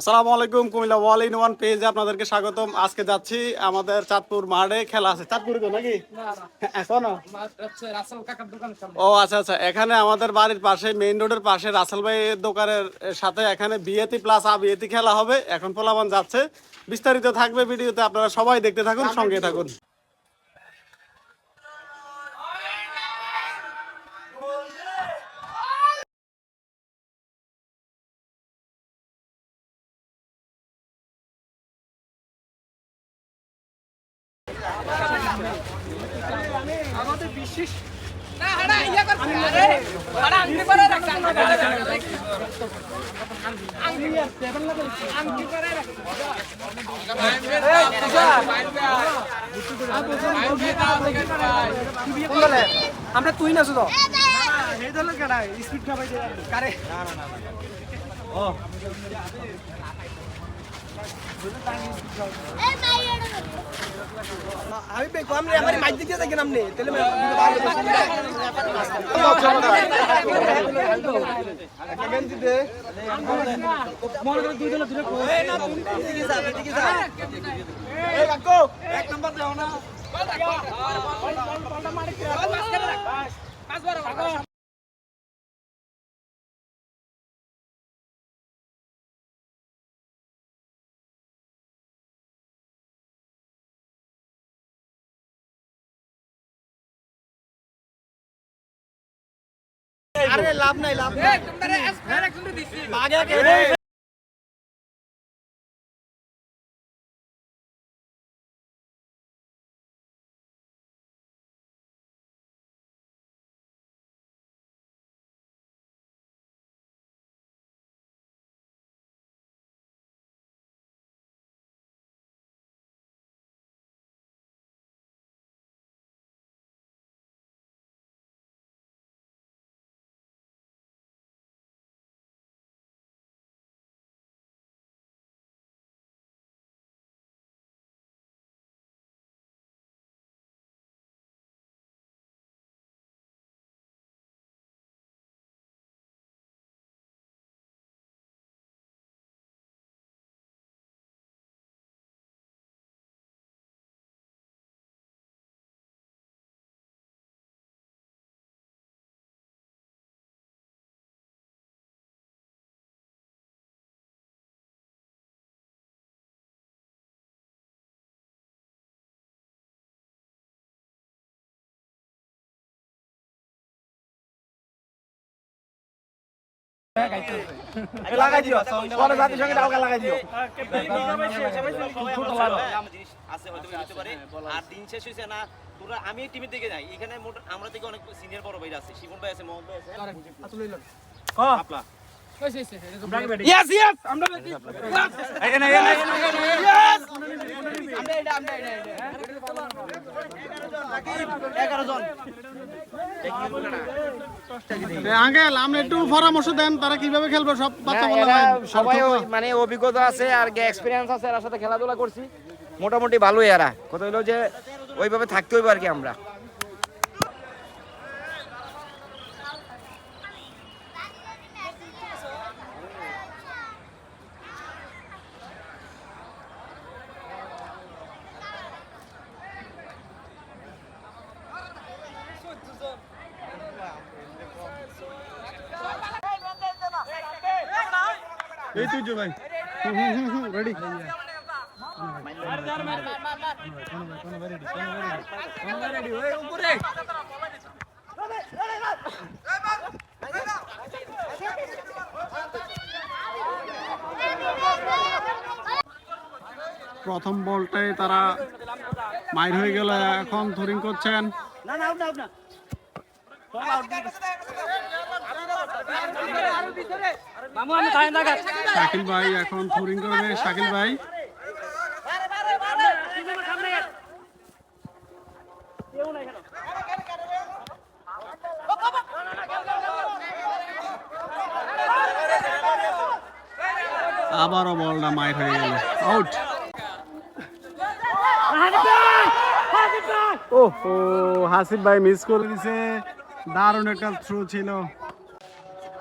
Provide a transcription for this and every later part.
আসসালামু আলাইকুম, কুমিল্লা ওয়াল in one পেজে আপনাদেরকে স্বাগতম। আজকে যাচ্ছি আমাদের চাঁদপুর মাঠে, খেলা আছে চাঁদপুরে তো নাকি এখনো। ও আচ্ছা আচ্ছা, এখানে আমাদের বাড়ির পাশে মেইন রোডের পাশে রাসেল ভাইয়ের দোকানের সাথে এখানে বিয়েতি প্লাস আবিয়েতি খেলা হবে। এখন পোলাপান যাচ্ছে, বিস্তারিত থাকবে ভিডিওতে, আপনারা সবাই দেখতে থাকুন, সঙ্গে থাকুন। আমাদের বিশেষ আমরা তুই না শুধু স্পিড খাবাই কারে ও আমি বে কম রে আমারে মাইক দিতে দেখেন আপনি তাহলে গেন দিতে মনে করে দুই জনে ধরে এই না তুমি দিকে যা দিকে যা এই কাকু এক নাম্বার দাও না বলটা মারি পাস করে রাখ পাস বড় আরে লাভ নাই তোমরা স্পেয়ার একজন দিছি আগে কে লাগাই দিও পরে জাতির সঙ্গে ডাউকা লাগাই দিও আছে হয়তো দিতে পারে আর দিন শেষ হইছে না তোরা আমি টিমের দিকে যাই এখানে আমরা থেকে অনেক সিনিয়র বড় ভাই আছে শিবন ভাই আছে মোহাম্মদ ভাই আছে আতুল লইল ক আপলা ইয়েস ইয়েস আমরা এখানে ইয়েস আমরা এটা 11 জন আঙ্কেল আপনি একটু পরামর্শ দেন তারা কিভাবে খেলবে সব বাচ্চা বলা সবাই মানে অভিজ্ঞতা আছে আর এক্সপেরিয়েন্স আছে এর সাথে খেলাধুলা করছি মোটামুটি ভালোই এরা কথা হলো যে ওইভাবে থাকতে হইব আর কি আমরা এই তুই ভাই রেডি প্রথম বলটাই তারা মাইর হয়ে গেল, এখন থ্রোয়িং করছেন। শাকিল ভাই এখন থ্রোয়িং করবে, শাকিল ভাই আবারও বলটা মাইর হয়ে গেল, আউট। ওহো, হাসিফ ভাই মিস করে দিছে, দারুণ একটা থ্রো ছিল।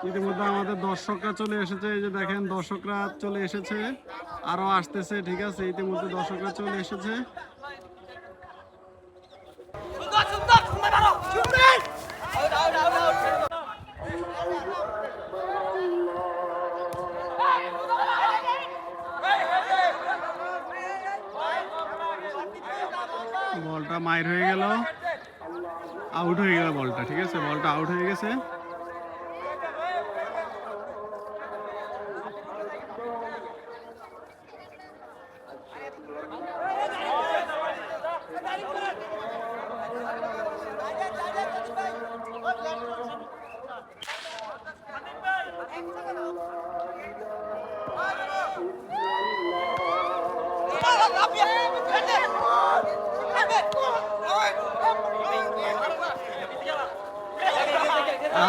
ইতিমধ্যে আমাদের দর্শকরা চলে এসেছে, এই যে দেখেন দর্শকরা চলে এসেছে, আরো আসতেছে। ঠিক আছে, ইতিমধ্যে দর্শকরা চলে এসেছে। বলটা মাইর হয়ে গেল, আউট হয়ে গেল বলটা। ঠিক আছে, বলটা আউট হয়ে গেছে।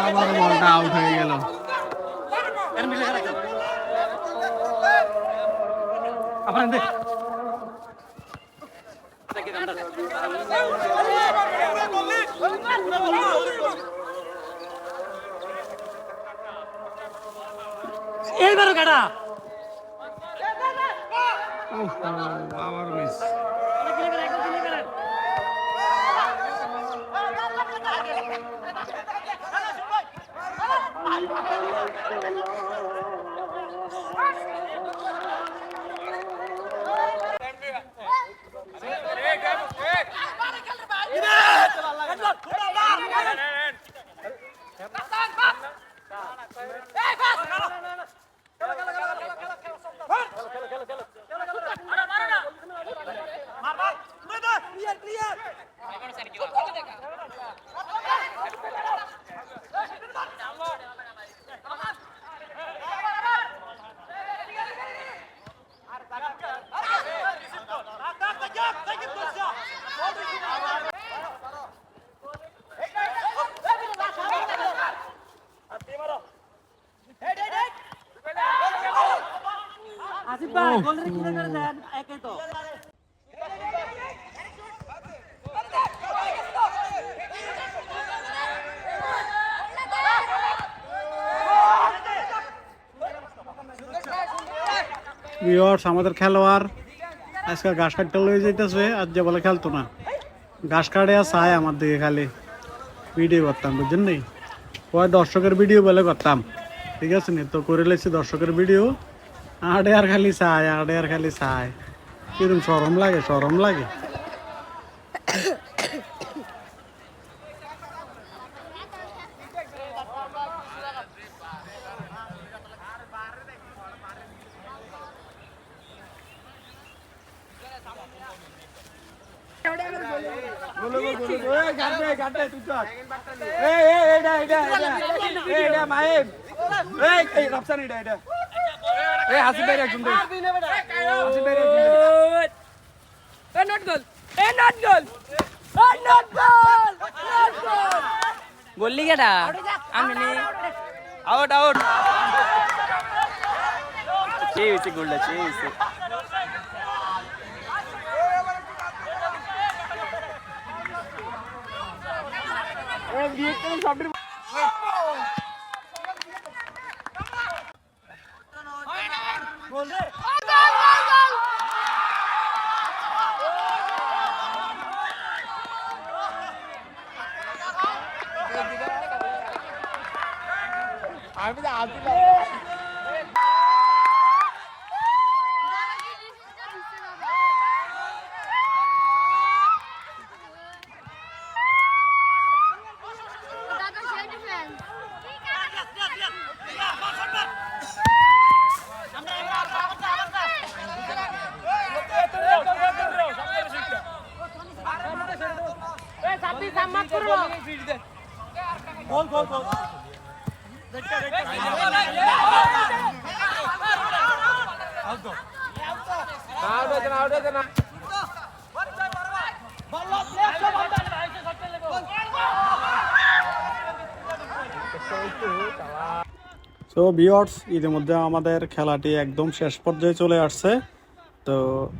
আবার বলটা আউট হয়ে গেল। এইবারও কাটা আবার মিস। আসিফ ভাই গোলটা কিনে করে দেন একাই তো ভিউয়ার্স, আমাদের খেলোয়াড় আজকে ঘাস কাটতে লয়ে যাইতেছে, আজ যে বলে খেলতো না, ঘাস কাটে আর চায় আমার দিকে খালি ভিডিও করতাম, বুঝছেন নি? ওই দর্শকের ভিডিও বলে করতাম। ঠিক আছে নি, তো করে লেছি দর্শকের ভিডিও, আড়ে আর খালি চায়, আড়ে আর খালি চায়। কিরম সরম লাগে, সরম লাগে। বললি কেটা আমি আউট আউট চেয়েছে গোলটা চেয়েছে তো ভিউয়ার্স, ইতিমধ্যে আমাদের খেলাটি একদম শেষ পর্যায়ে চলে আসছে। তো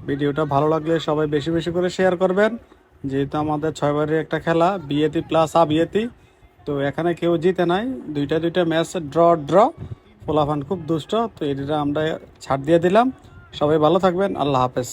ভিডিওটা ভালো লাগলে সবাই বেশি বেশি করে শেয়ার করবেন, যেহেতু আমাদের 6 বারের একটা খেলা, বিয়েতি প্লাস আবিয়েতি। তো এখানে কেউ জিতে নাই, দুইটা ম্যাচ ড্র। পোলাপান খুব দুষ্ট, তো এটা আমরা ছাড় দিয়ে দিলাম। সবাই ভালো থাকবেন, আল্লাহ হাফেজ।